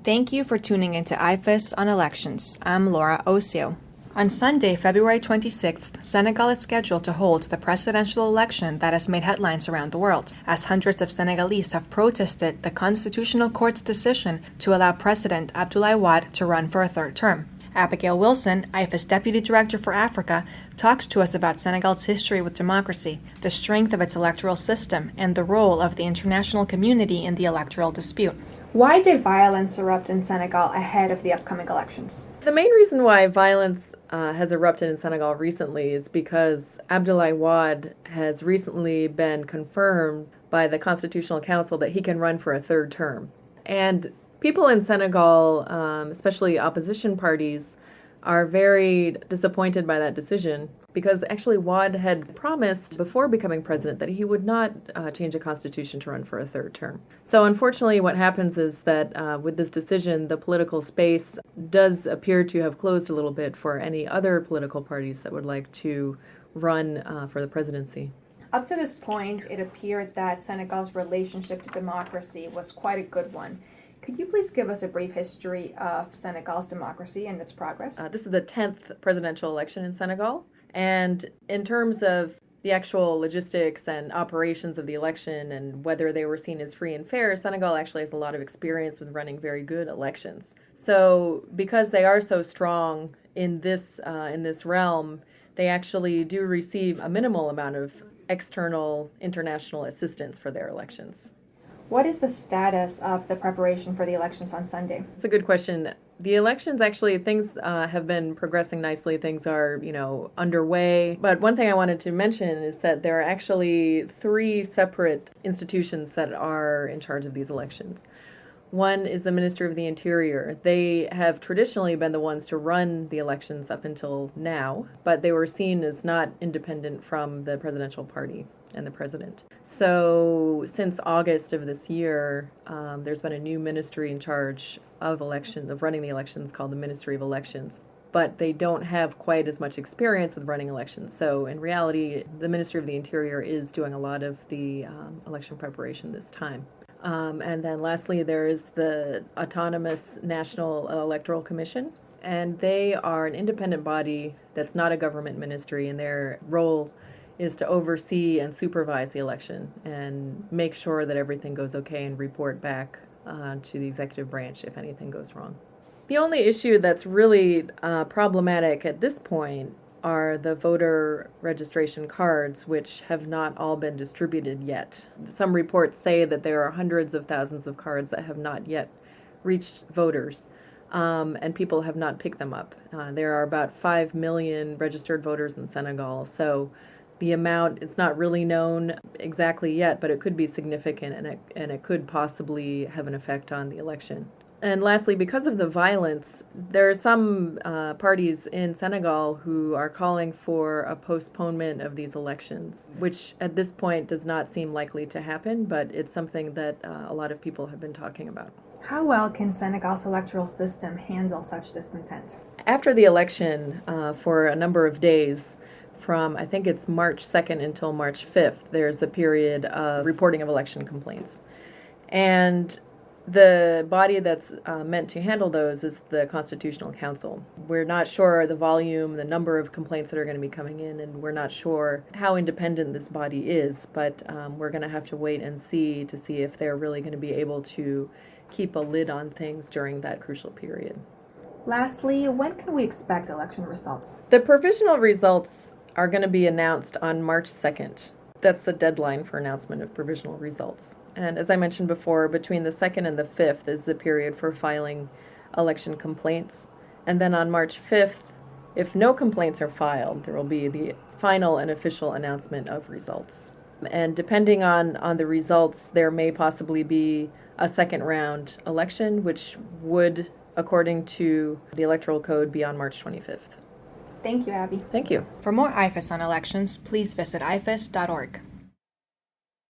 Thank you for tuning into IFES on Elections. I'm Laura Osio. On Sunday, February 26th, Senegal is scheduled to hold the presidential election that has made headlines around the world, as hundreds of Senegalese have protested the Constitutional Court's decision to allow President Abdoulaye Wade to run for a third term. Abigail Wilson, IFES Deputy Director for Africa, talks to us about Senegal's history with democracy, the strength of its electoral system, and the role of the international community in the electoral dispute. Why did violence erupt in Senegal ahead of the upcoming elections? The main reason why violence has erupted in Senegal recently is because Abdoulaye Wade has recently been confirmed by the Constitutional Council that he can run for a third term. And people in Senegal, especially opposition parties, are very disappointed by that decision because actually Wade had promised before becoming president that he would not change the constitution to run for a third term. So unfortunately what happens is that with this decision, the political space does appear to have closed a little bit for any other political parties that would like to run for the presidency. Up to this point, it appeared that Senegal's relationship to democracy was quite a good one. Could you please give us a brief history of Senegals Democracy and its progress? This is the 10th presidential election in Senegal. And in terms of the actual logistics and operations of the election and whether they were seen as free and fair, Senegal actually has a lot of experience with running very good elections. So because they are so strong in this realm, they actually do receive a minimal amount of external international assistance for their elections. What is the status of the preparation for the elections on Sunday? It's a good question. The elections, actually, things have been progressing nicely. Things are, underway. But one thing I wanted to mention is that there are actually 3 separate institutions that are in charge of these elections. One is the Ministry of the Interior. They have traditionally been the ones to run the elections up until now, but they were seen as not independent from the presidential party and the president. So since August of this year, there's been a new ministry in charge of running the elections called the Ministry of Elections. But they don't have quite as much experience with running elections. So in reality, the Ministry of the Interior is doing a lot of the election preparation this time. And then lastly, there is the Autonomous National Electoral Commission. And they are an independent body that's not a government ministry, and their role is to oversee and supervise the election and make sure that everything goes okay and report back to the executive branch if anything goes wrong. The only issue that's really problematic at this point are the voter registration cards, which have not all been distributed yet. Some reports say that there are hundreds of thousands of cards that have not yet reached voters, and people have not picked them up. There are about 5 million registered voters in Senegal, so the amount, it's not really known exactly yet, but it could be significant and it could possibly have an effect on the election. And lastly, because of the violence, there are some parties in Senegal who are calling for a postponement of these elections, which at this point does not seem likely to happen, but it's something that a lot of people have been talking about. How well can Senegal's electoral system handle such discontent? After the election, for a number of days, from I think it's March 2nd until March 5th, there's a period of reporting of election complaints. And the body that's meant to handle those is the Constitutional Council. We're not sure the volume, the number of complaints that are going to be coming in, and we're not sure how independent this body is, but we're going to have to wait and see to see if they're really going to be able to keep a lid on things during that crucial period. Lastly, when can we expect election results? The provisional results are going to be announced on March 2nd. That's the deadline for announcement of provisional results. And as I mentioned before, between the 2nd and the 5th is the period for filing election complaints. And then on March 5th, if no complaints are filed, there will be the final and official announcement of results. And depending on the results, there may possibly be a second round election, which would, according to the Electoral Code, be on March 25th. Thank you, Abby. Thank you. For more IFES on elections, please visit ifes.org.